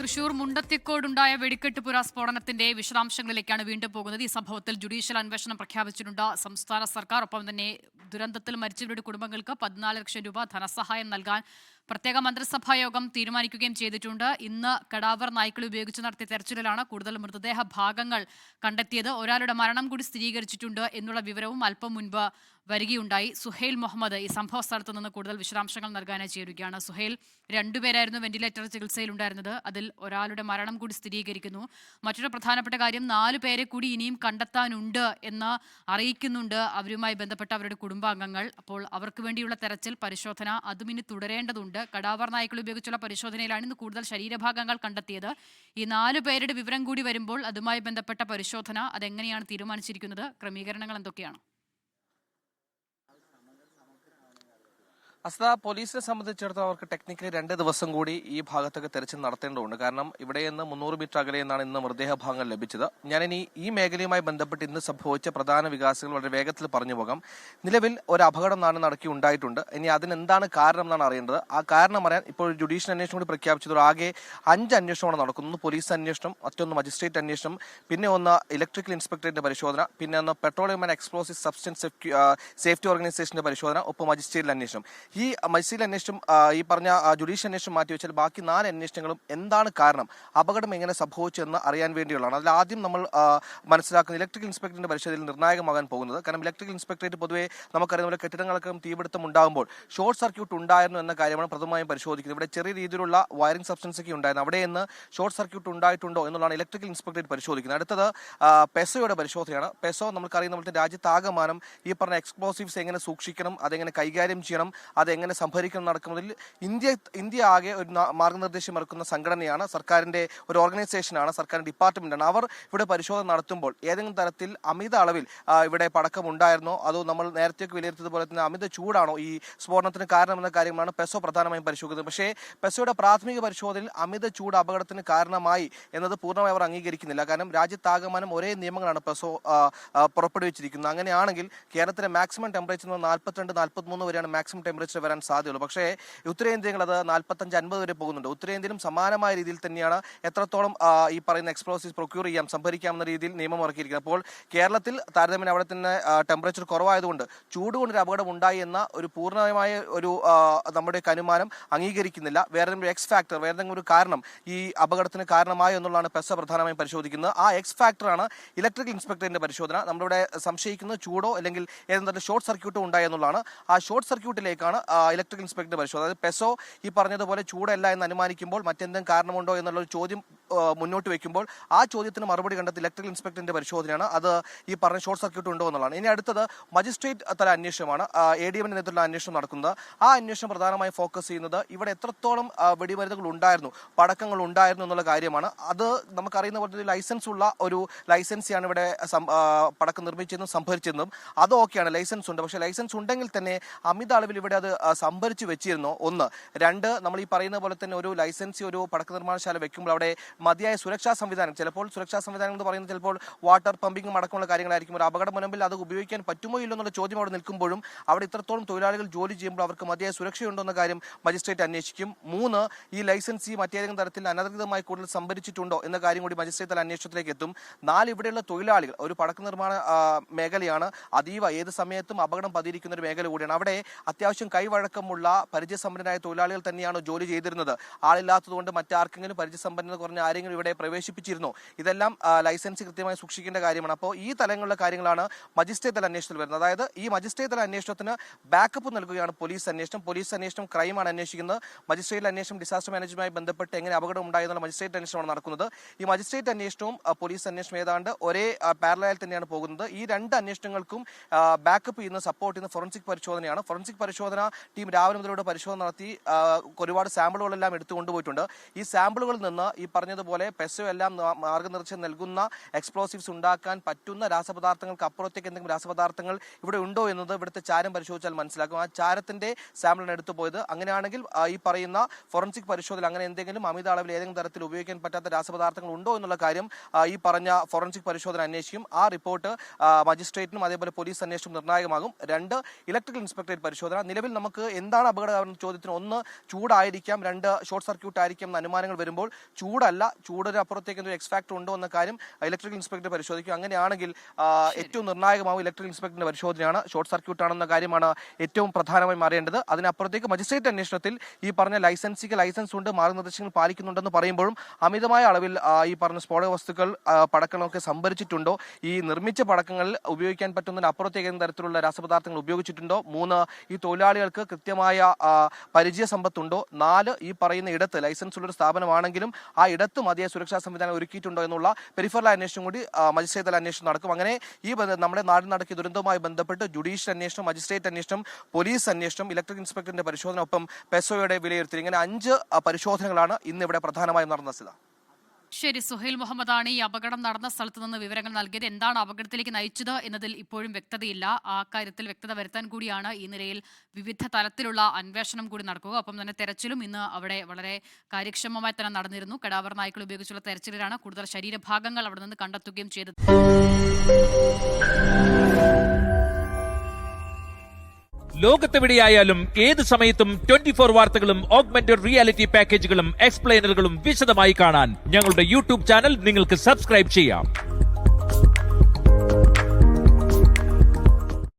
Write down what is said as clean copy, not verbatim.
തൃശൂർ മുണ്ടത്തിക്കോടുണ്ടായ വെടിക്കെട്ടുപുര സ്ഫോടനത്തിന്റെ വിശദാംശങ്ങളിലേക്കാണ് വീണ്ടും പോകുന്നത്. ഈ സംഭവത്തിൽ ജുഡീഷ്യൽ അന്വേഷണം പ്രഖ്യാപിച്ചിട്ടുണ്ട് സംസ്ഥാന സർക്കാർ. ഒപ്പം തന്നെ ദുരന്തത്തിൽ മരിച്ചവരുടെ കുടുംബങ്ങൾക്ക് 14 ലക്ഷം രൂപ ധനസഹായം നൽകാൻ പ്രത്യേക മന്ത്രിസഭാ യോഗം തീരുമാനിക്കുകയും ചെയ്തിട്ടുണ്ട്. ഇന്ന് കടാവർ നായ്ക്കൾ ഉപയോഗിച്ച് നടത്തിയ തെരച്ചിലിലാണ് കൂടുതൽ മൃതദേഹ ഭാഗങ്ങൾ കണ്ടെത്തിയത്. ഒരാളുടെ മരണം കൂടി സ്ഥിരീകരിച്ചിട്ടുണ്ട് എന്നുള്ള വിവരവും അല്പം മുൻപ് വരികയുണ്ടായി. സുഹൈൽ മുഹമ്മദ് ഈ സംഭവ സ്ഥലത്ത് നിന്ന് കൂടുതൽ വിശദാംശങ്ങൾ നൽകാനായി ചേരുകയാണ്. സുഹൈൽ, രണ്ടുപേരായിരുന്നു വെന്റിലേറ്റർ ചികിത്സയിലുണ്ടായിരുന്നത്. അതിൽ ഒരാളുടെ മരണം കൂടി സ്ഥിരീകരിക്കുന്നു. മറ്റൊരു പ്രധാനപ്പെട്ട കാര്യം, 4 പേരെ കൂടി ഇനിയും കണ്ടെത്താനുണ്ട് എന്ന് അറിയിക്കുന്നുണ്ട് അവരുമായി ബന്ധപ്പെട്ട അവരുടെ കുടുംബാംഗങ്ങൾ. അപ്പോൾ അവർക്ക് വേണ്ടിയുള്ള തെരച്ചിൽ പരിശോധന അതും ഇനി തുടരേണ്ടതുണ്ട്. കടാവർ നായ്ക്കൾ ഉപയോഗിച്ചുള്ള പരിശോധനയിലാണ് ഇന്ന് കൂടുതൽ ശരീരഭാഗങ്ങൾ കണ്ടെത്തിയത്. ഈ 4 പേരുടെ വിവരം കൂടി വരുമ്പോൾ അതുമായി ബന്ധപ്പെട്ട പരിശോധന അതെങ്ങനെയാണ് തീരുമാനിച്ചിരിക്കുന്നത്? ക്രമീകരണങ്ങൾ എന്തൊക്കെയാണ്? അസ്ത, പോലീസിനെ സംബന്ധിച്ചിടത്തോളം അവർക്ക് ടെക്നിക്കലി 2 ദിവസം കൂടി ഈ ഭാഗത്തൊക്കെ തെരച്ചിൽ നടത്തേണ്ടതുണ്ട്. കാരണം ഇവിടെ നിന്ന് 300 മീറ്റർ അകലെ നിന്നാണ് ഇന്ന് മൃതദേഹ ഭാഗങ്ങൾ ലഭിച്ചത്. ഞാനിനി ഈ മേഖലയുമായി ബന്ധപ്പെട്ട് ഇന്ന് സംഭവിച്ച പ്രധാന വികാസങ്ങൾ വളരെ വേഗത്തിൽ പറഞ്ഞു പോകാം. നിലവിൽ ഒരു അപകടം നടക്കി ഉണ്ടായിട്ടുണ്ട്. ഇനി അതിനെന്താണ് കാരണം എന്നാണ് അറിയേണ്ടത്. ആ കാരണം അറിയാൻ ഇപ്പോൾ ജുഡീഷ്യൽ അന്വേഷണം കൂടി പ്രഖ്യാപിച്ചത്. ആകെ 5 അന്വേഷണമാണ് നടക്കുന്നത്. പോലീസ് അന്വേഷണം, മറ്റൊന്ന് മജിസ്ട്രേറ്റ് അന്വേഷണം, പിന്നെ ഒന്ന് ഇലക്ട്രിക്കൽ ഇൻസ്പെക്ടറേറ്റിന്റെ പരിശോധന, പിന്നെ ഒന്ന് petroleum and explosive substance safety ഓർഗനൈസേഷന്റെ പരിശോധന, ഒപ്പം മജിസ്ട്രേറ്റ് അന്വേഷണം. ഈ മജിസ്ട്രേറ്റ് അന്വേഷണം, ഈ പറഞ്ഞ ജുഡീഷ്യൽ അന്വേഷണം മാറ്റിവെച്ചാൽ ബാക്കി 4 അന്വേഷണങ്ങളും എന്താണ് കാരണം, അപകടം എങ്ങനെ സംഭവിച്ചു എന്ന് അറിയാൻ വേണ്ടിയുള്ളതാണ്. അതിൽ ആദ്യം നമ്മൾ മനസ്സിലാക്കുന്ന ഇലക്ട്രിക്കൽ ഇൻസ്പെക്ടറിന്റെ പരിശോധനയിൽ നിർണായകമാകാൻ പോകുന്നത്. കാരണം ഇലക്ട്രിക്കൽ ഇൻസ്പെക്ടറേറ്റ് പൊതുവെ നമുക്കറിയുന്ന പോലെ കെട്ടിടങ്ങൾക്ക് തീപിടുത്തം ഉണ്ടാകുമ്പോൾ ഷോർട്ട് സർക്യൂട്ട് ഉണ്ടായിരുന്നു എന്ന കാര്യമാണ് പ്രഥമമായും പരിശോധിക്കുന്നത്. ഇവിടെ ചെറിയ രീതിയിലുള്ള വയറിംഗ് സബ്സ്റ്റൻസ് ഒക്കെ ഉണ്ടായിരുന്നു. അവിടെ നിന്ന് ഷോർട്ട് സർക്യൂട്ട് ഉണ്ടായിട്ടുണ്ടോ എന്നുള്ളതാണ് ഇലക്ട്രിക്കൽ ഇൻസ്പെക്ടറേറ്റ് പരിശോധിക്കുന്നത്. അടുത്തത് പെസോയുടെ പരിശോധനയാണ്. പെസോ നമുക്കറിയുന്ന പോലെ രാജ്യത്താകമാനം ഈ പറഞ്ഞ എക്സ്പ്ലോസീവ്സ് എങ്ങനെ സൂക്ഷിക്കണം, അതെങ്ങനെ കൈകാര്യം ചെയ്യണം, അതെങ്ങനെ സംഭരിക്കണം നടക്കുന്നതിൽ ഇന്ത്യ ആകെ ഒരു മാർഗനിർദ്ദേശം ഇറക്കുന്ന സംഘടനയാണ്, സർക്കാരിന്റെ ഒരു ഓർഗനൈസേഷനാണ്, സർക്കാരിന്റെ ഡിപ്പാർട്ട്മെന്റാണ്. അവർ ഇവിടെ പരിശോധന നടത്തുമ്പോൾ ഏതെങ്കിലും തരത്തിൽ അമിത അളവിൽ ഇവിടെ പടക്കം ഉണ്ടായിരുന്നോ, അതോ നമ്മൾ നേരത്തെ വിലയിരുത്തിയതുപോലെ തന്നെ അമിത ചൂടാണോ ഈ സ്ഫോടനത്തിന് കാരണമെന്ന കാര്യങ്ങളാണ് പെസോ പ്രധാനമായും പരിശോധിക്കുന്നത്. പക്ഷേ പെസോയുടെ പ്രാഥമിക പരിശോധനയിൽ അമിത ചൂട് അപകടത്തിന് കാരണമായി എന്നത് പൂർണ്ണമായി അവർ അംഗീകരിക്കുന്നില്ല. കാരണം രാജ്യത്താകമാനം ഒരേ നിയമങ്ങളാണ് പെസോ പുറപ്പെടുവിച്ചിരിക്കുന്നത്. അങ്ങനെയാണെങ്കിൽ കേരളത്തിലെ മാക്സിമം ടെമ്പറേച്ചർ 42-43 വരെയാണ് മാക്സിമം ടെമ്പറേച്ചർ വരാൻ സാധ്യതയുള്ളൂ. പക്ഷേ ഉത്തരേന്ത്യയിൽ അത് 45-50 വരെ പോകുന്നുണ്ട്. ഉത്തരേന്ത്യയിലും സമാനമായ രീതിയിൽ തന്നെയാണ് എത്രത്തോളം ഈ പറയുന്ന എക്സ്പ്ലോസീവ്സ് പ്രൊക്യൂർ ചെയ്യാം, സംഭരിക്കാമെന്ന രീതിയിൽ നിയമം ഇറക്കിയിരിക്കുന്നത്. അപ്പോൾ കേരളത്തിൽ താരതമ്യം അവിടെ തന്നെ ടെമ്പറേച്ചർ കുറവായതുകൊണ്ട് ചൂട് കൊണ്ടൊരു അപകടം ഉണ്ടായി എന്ന ഒരു പൂർണ്ണമായ ഒരു നമ്മുടെ അനുമാനം അംഗീകരിക്കുന്നില്ല. വേറെ എക്സ് ഫാക്ടർ, വേറെ ഒരു കാരണം ഈ അപകടത്തിന് കാരണമായോ എന്നുള്ളതാണ് പെസ പ്രധാനമായും പരിശോധിക്കുന്നത്. ആ എക്സ് ഫാക്ടറാണ് ഇലക്ട്രിക്കൽ ഇൻസ്പെക്ടറിന്റെ പരിശോധന. നമ്മളിവിടെ സംശയിക്കുന്നത് ചൂടോ അല്ലെങ്കിൽ ഏതെങ്കിലും ഷോർട്ട് സർക്യൂട്ടോ ഉണ്ടായി എന്നുള്ളതാണ്. ആ ഷോർട്ട് സർക്യൂട്ടിലേക്കാണ് ഇലക്ട്രിക്കൽ ഇൻസ്പെക്ടർ പരിശോധന. അതായത് പെസോ ഈ പറഞ്ഞതുപോലെ ചൂടല്ല എന്ന് അനുമാനിക്കുമ്പോൾ മറ്റെന്തെങ്കിലും കാരണമുണ്ടോ എന്നുള്ളൊരു ചോദ്യം മുന്നോട്ട് വെക്കുമ്പോൾ ആ ചോദ്യത്തിന് മറുപടി കണ്ടെത്തി ഇലക്ട്രിക്കൽ ഇൻസ്പെക്ടറിന്റെ പരിശോധനയാണ്. അത് ഈ പറഞ്ഞ ഷോർട്ട് സർക്യൂട്ട് ഉണ്ടോ എന്നുള്ളതാണ്. ഇനി അടുത്തത് മജിസ്ട്രേറ്റ് തല അന്വേഷണമാണ്. ADMന്റെ നേതൃത്വത്തിലുള്ള അന്വേഷണം നടക്കുന്നത്. ആ അന്വേഷണം പ്രധാനമായും ഫോക്കസ് ചെയ്യുന്നത് ഇവിടെ എത്രത്തോളം വെടിമരുന്നുകൾ ഉണ്ടായിരുന്നു, പടക്കങ്ങൾ ഉണ്ടായിരുന്നു എന്നുള്ള കാര്യമാണ്. അത് നമുക്കറിയുന്ന പോലെ ലൈസൻസ് ഉള്ള ഒരു ലൈസൻസിയാണ് ഇവിടെ പടക്കം നിർമ്മിച്ചതെന്നും സംഭരിച്ചതെന്നും. അത് ഓക്കെയാണ്, ലൈസൻസ് ഉണ്ട്. പക്ഷേ ലൈസൻസ് ഉണ്ടെങ്കിൽ തന്നെ അമിത അളവിൽ ഇവിടെ അത് സംഭരിച്ചു വെച്ചിരുന്നോ, 1. 2, നമ്മൾ ഈ പറയുന്ന പോലെ തന്നെ ഒരു ലൈസൻസി ഒരു പടക്ക നിർമ്മാണശാല വെക്കുമ്പോൾ അവിടെ മതിയായ സുരക്ഷാ സംവിധാനം, ചിലപ്പോൾ സുരക്ഷാ സംവിധാനം എന്ന് പറയുന്നത് ചിലപ്പോൾ വാട്ടർ പമ്പിങ്ങും അടക്കമുള്ള കാര്യങ്ങളായിരിക്കും. ഒരു അപകടം മുൻപിൽ അത് ഉപയോഗിക്കാൻ പറ്റുമോ ഇല്ലോ എന്നുള്ള ചോദ്യം അവിടെ നിൽക്കുമ്പോഴും അവിടെ ഇത്രത്തോളം തൊഴിലാളികൾ ജോലി ചെയ്യുമ്പോൾ അവർക്ക് മതിയായ സുരക്ഷയുണ്ടോ എന്ന കാര്യം മജിസ്ട്രേറ്റ് അന്വേഷിക്കും. 3, ഈ ലൈസൻസി മറ്റേതെങ്കിലും തരത്തിൽ അനധികൃതമായി കൂടുതൽ സംഭരിച്ചിട്ടുണ്ടോ എന്ന കാര്യം കൂടി മജിസ്ട്രേറ്റ് തല അന്വേഷണത്തിലേക്ക് എത്തും. 4, ഇവിടെയുള്ള തൊഴിലാളികൾ, ഒരു പടക്ക നിർമ്മാണ മേഖലയാണ്, അതീവ ഏത് സമയത്തും അപകടം പതിയിരിക്കുന്ന ഒരു മേഖല കൂടിയാണ്. അവിടെ അത്യാവശ്യം കൈവഴക്കമുള്ള പരിചയസമ്പന്നരായ തൊഴിലാളികൾ തന്നെയാണ് ജോലി ചെയ്തിരുന്നത്. ആളില്ലാത്തതുകൊണ്ട് മറ്റാർക്കെങ്കിലും പരിചയസമ്പന്നത കുറഞ്ഞ ആരെങ്കിലും ഇവിടെ പ്രവേശിപ്പിച്ചിരുന്നു. ഇതെല്ലാം ലൈസൻസ് കൃത്യമായി സൂക്ഷിക്കേണ്ട കാര്യമാണ്. അപ്പോൾ ഈ തലങ്ങളിലെ കാര്യങ്ങളാണ് മജിസ്ട്രേറ്റ് തല അന്വേഷണത്തിൽ വരുന്നത്. അതായത് ഈ മജിസ്ട്രേറ്റ് തല അന്വേഷണത്തിന് ബാക്കപ്പ് നൽകുകയാണ് പോലീസ് അന്വേഷണം. പോലീസ് അന്വേഷണം ക്രൈമാണ് അന്വേഷിക്കുന്നത്. മജിസ്ട്രേറ്റ് അന്വേഷണം ഡിസാസ്റ്റർ മാനേജ്മെന്റുമായി ബന്ധപ്പെട്ട് എങ്ങനെ അപകടം ഉണ്ടായെന്നുള്ള മജിസ്ട്രേറ്റ് അന്വേഷണമാണ് നടക്കുന്നത്. ഈ മജിസ്ട്രേറ്റ് അന്വേഷണവും പോലീസ് അന്വേഷണം ഏതാണ്ട് ഒരേ പാരലൽ തന്നെയാണ് പോകുന്നത്. ഈ 2 അന്വേഷണങ്ങൾക്കും ബാക്കപ്പ് ചെയ്യുന്ന സപ്പോർട്ട് ചെയ്യുന്ന ഫോറൻസിക് പരിശോധനയാണ്. ഫോറൻസിക് പരിശോധന ടീം രാവിലെ മുതലൂടെ പരിശോധന നടത്തി ഒരുപാട് സാമ്പിളുകളെല്ലാം എടുത്തു കൊണ്ടുപോയിട്ടുണ്ട്. ഈ സാമ്പിളുകളിൽ നിന്ന് ഈ പറഞ്ഞ പറഞ്ഞതുപോലെ പെസോ എല്ലാം മാർഗനിർദ്ദേശം നൽകുന്ന എക്സ്പ്ലോസീവ്സ് ഉണ്ടാക്കാൻ പറ്റുന്ന രാസപദാർത്ഥങ്ങൾക്ക് അപ്പുറത്തേക്ക് എന്തെങ്കിലും രാസപദാർത്ഥങ്ങൾ ഇവിടെ ഉണ്ടോ എന്നത് ഇവിടുത്തെ ചാരം പരിശോധിച്ചാൽ മനസ്സിലാക്കും. ആ ചാരത്തിന്റെ സാമ്പിളാണ് എടുത്തു പോയത്. അങ്ങനെയാണെങ്കിൽ ഈ പറയുന്ന ഫോറൻസിക് പരിശോധന അങ്ങനെ എന്തെങ്കിലും അമിത അളവിൽ ഏതെങ്കിലും തരത്തിൽ ഉപയോഗിക്കാൻ പറ്റാത്ത രാസപദാർത്ഥങ്ങൾ ഉണ്ടോ എന്നുള്ള കാര്യം ഈ പറഞ്ഞ ഫോറൻസിക് പരിശോധന അന്വേഷിക്കും. ആ റിപ്പോർട്ട് മജിസ്ട്രേറ്റിനും അതേപോലെ പോലീസ് അന്വേഷണം നിർണായകമാകും. 2 ഇലക്ട്രിക്കൽ ഇൻസ്പെക്ടറേറ്റ് പരിശോധന. നിലവിൽ നമുക്ക് എന്താണ് അപകടം ചോദ്യത്തിന് 1 ചൂടായിരിക്കാം, 2 ഷോർട്ട് സർക്യൂട്ട് ആയിരിക്കും എന്ന അനുമാനങ്ങൾ വരുമ്പോൾ ചൂടല്ല, ചൂടിന് അപ്പുറത്തേക്ക് എന്തൊരു എക്സ് ഫാക്ടർ ഉണ്ടോ എന്ന കാര്യം ഇലക്ട്രിക്കൽ ഇൻസ്പെക്ടർ പരിശോധിക്കും. അങ്ങനെയാണെങ്കിൽ ഏറ്റവും നിർണായകമാവും ഇലക്ട്രിക്കൽ ഇൻസ്പെക്ടറിന്റെ പരിശോധനയാണ്. ഷോർട്ട് സർക്യൂട്ട് ആണെന്ന കാര്യമാണ് ഏറ്റവും പ്രധാനമായും അറിയേണ്ടത്. അതിനപ്പുറത്തേക്ക് മജിസ്ട്രേറ്റ് അന്വേഷണത്തിൽ ഈ പറഞ്ഞ ലൈസൻസ് ഉണ്ട്, മാർഗനിർദ്ദേശങ്ങൾ പാലിക്കുന്നുണ്ടെന്ന് പറയുമ്പോഴും അമിതമായ അളവിൽ ഈ പറഞ്ഞ സ്ഫോടക വസ്തുക്കൾ പടക്കങ്ങളൊക്കെ സംഭരിച്ചിട്ടുണ്ടോ, ഈ നിർമ്മിച്ച പടക്കങ്ങളിൽ ഉപയോഗിക്കാൻ പറ്റുന്നതിന് അപ്പുറത്തേക്ക് ഏതെങ്കിലും തരത്തിലുള്ള രാസപദാർത്ഥങ്ങൾ ഉപയോഗിച്ചിട്ടുണ്ടോ, 3 ഈ തൊഴിലാളികൾക്ക് കൃത്യമായ പരിചയ സമ്പത്തുണ്ടോ, 4 ഈ പറയുന്ന ഇടത്ത് ലൈസൻസ് ഉള്ളൊരു സ്ഥാപനമാണെങ്കിലും ആ ഇടത്ത് മതിയായ സുരക്ഷാ സംവിധാനം ഒരുക്കിയിട്ടുണ്ടോ എന്നുള്ള പെരിഫറൽ അന്വേഷണം കൂടി മജിസ്ട്രേറ്റ് തല അന്വേഷണം നടക്കും. അങ്ങനെ ഈ നമ്മുടെ നാട് നടക്കിയ ദുരന്തവുമായി ബന്ധപ്പെട്ട് ജുഡീഷ്യൽ അന്വേഷണം, മജിസ്ട്രേറ്റ് അന്വേഷണം, പോലീസ് അന്വേഷണം, ഇലക്ട്രിക് ഇൻസ്പെക്ടറിന്റെ പരിശോധന, ഒപ്പം പെസോയുടെ വിലയിരുത്തൽ, ഇങ്ങനെ 5 പരിശോധനകളാണ് ഇന്ന് ഇവിടെ പ്രധാനമായും നടന്ന സ്ഥിതി. ശരി, സുഹൈൽ മുഹമ്മദാണ് ഈ അപകടം നടന്ന സ്ഥലത്ത് നിന്ന് വിവരങ്ങൾ നൽകിയത്. എന്താണ് അപകടത്തിലേക്ക് നയിച്ചത് എന്നതിൽ ഇപ്പോഴും വ്യക്തതയില്ല. ആ കാര്യത്തിൽ വ്യക്തത വരുത്താൻ കൂടിയാണ് ഈ നിലയിൽ വിവിധ തലത്തിലുള്ള അന്വേഷണം കൂടി നടക്കുക. ഒപ്പം തന്നെ തെരച്ചിലും ഇന്ന് അവിടെ വളരെ കാര്യക്ഷമമായി തന്നെ നടന്നിരുന്നു. കടാവർ നായ്ക്കൾ ഉപയോഗിച്ചുള്ള തെരച്ചിലിലാണ് കൂടുതൽ ശരീരഭാഗങ്ങൾ അവിടെ നിന്ന് കണ്ടെത്തുകയും ചെയ്തത്. ലോകത്തെവിടെയായാലും ഏത് സമയത്തും 24 വാർത്തകളും ഓഗ്മെന്റഡ് റിയാലിറ്റി പാക്കേജുകളും എക്സ്പ്ലെയിനറുകളും വിശദമായി കാണാൻ ഞങ്ങളുടെ യൂട്യൂബ് ചാനൽ നിങ്ങൾക്ക് സബ്സ്ക്രൈബ് ചെയ്യാം.